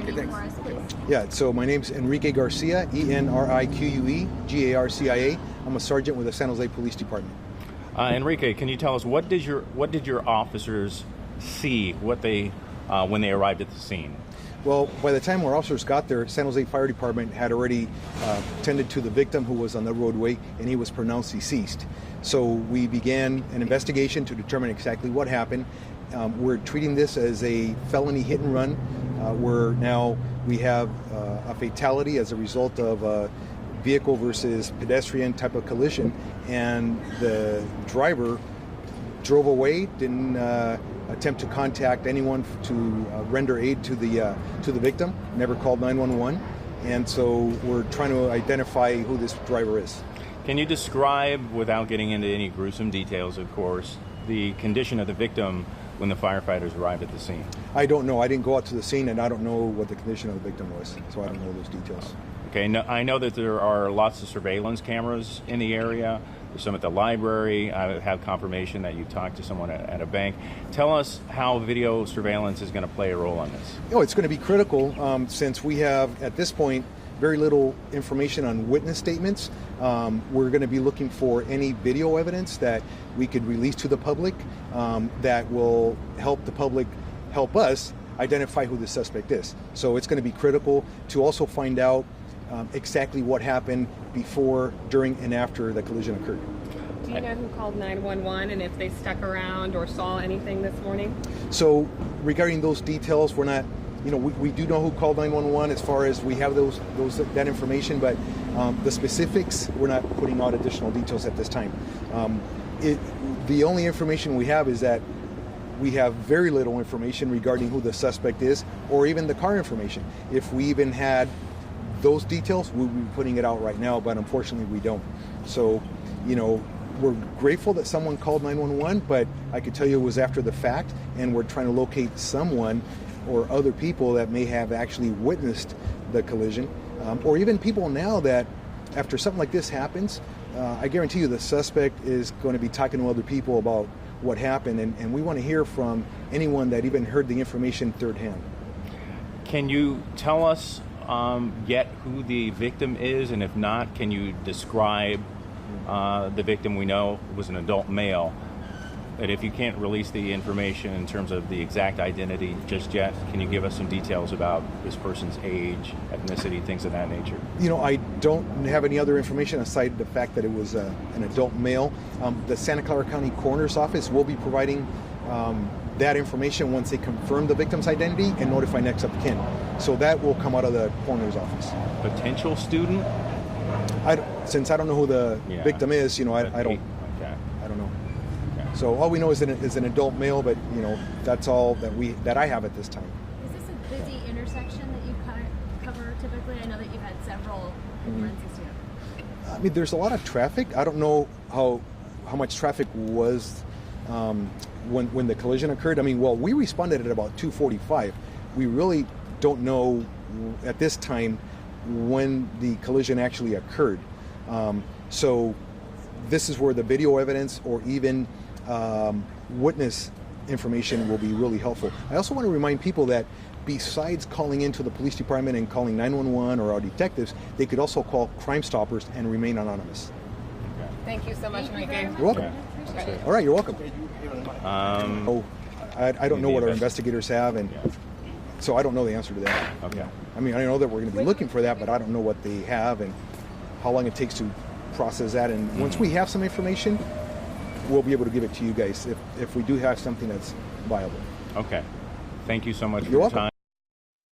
your name for us, please? Yeah, so my name's Enrique Garcia, Enrique Garcia. I'm a sergeant with the San Jose Police Department. Enrique, can you tell us what did your officers see when they arrived at the scene? Well, by the time our officers got there, San Jose Fire Department had already tended to the victim who was on the roadway, and he was pronounced deceased. So we began an investigation to determine exactly what happened. We're treating this as a felony hit and run, where now we have a fatality as a result of a vehicle versus pedestrian type of collision, and the driver drove away, didn't attempt to contact anyone to render aid to the victim, never called 911, and so we're trying to identify who this driver is. Can you describe, without getting into any gruesome details, of course, the condition of the victim when the firefighters arrived at the scene? I don't know. I didn't go out to the scene, and I don't know what the condition of the victim was, so I don't know those details. Okay, no, I know that there are lots of surveillance cameras in the area. There's some at the library. I have confirmation that you talked to someone at a bank. Tell us how video surveillance is going to play a role on this. It's going to be critical since we have, at this point, very little information on witness statements. We're going to be looking for any video evidence that we could release to the public that will help the public help us identify who the suspect is. So it's going to be critical to also find out exactly what happened before, during, and after the collision occurred. Do you know who called 911 and if they stuck around or saw anything this morning? So regarding those details, we're not, we do know who called 911 as far as we have that information, but the specifics, we're not putting out additional details at this time. The only information we have is that we have very little information regarding who the suspect is, or even the car information. If we even had those details, we would be putting it out right now, but unfortunately we don't. So, we're grateful that someone called 911, but I could tell you it was after the fact, and we're trying to locate someone or other people that may have actually witnessed the collision, or even people now that, after something like this happens, I guarantee you the suspect is going to be talking to other people about what happened, and we want to hear from anyone that even heard the information third hand. Can you tell us yet who the victim is, and if not, can you describe the victim? We know was an adult male, but if you can't release the information in terms of the exact identity just yet, can you give us some details about this person's age, ethnicity, things of that nature? I don't have any other information aside the fact that it was an adult male. The Santa Clara County Coroner's Office will be providing that information once they confirm the victim's identity and notify next of kin. So that will come out of the coroner's office. Potential student? Since I don't know who the victim is, I don't. Okay. I don't know. Okay. So all we know is an adult male, but that's all that I have at this time. Is this a busy intersection that you cover typically? I know that you've had several runs this year. I mean, there's a lot of traffic. I don't know how much traffic was when the collision occurred. I mean, we responded at about 2:45. We really don't know at this time when the collision actually occurred. So this is where the video evidence or even witness information will be really helpful. I also want to remind people that besides calling into the police department and calling 911 or our detectives, they could also call Crime Stoppers and remain anonymous. Thank you so much, Enrique. You're welcome. Okay. All right, you're welcome. I don't know what our investigators have, and so I don't know the answer to that. Okay. I mean, I know that we're going to be looking for that, but I don't know what they have and how long it takes to process that. And once we have some information, we'll be able to give it to you guys if we do have something that's viable. Okay. Thank you so much for You're your welcome. time.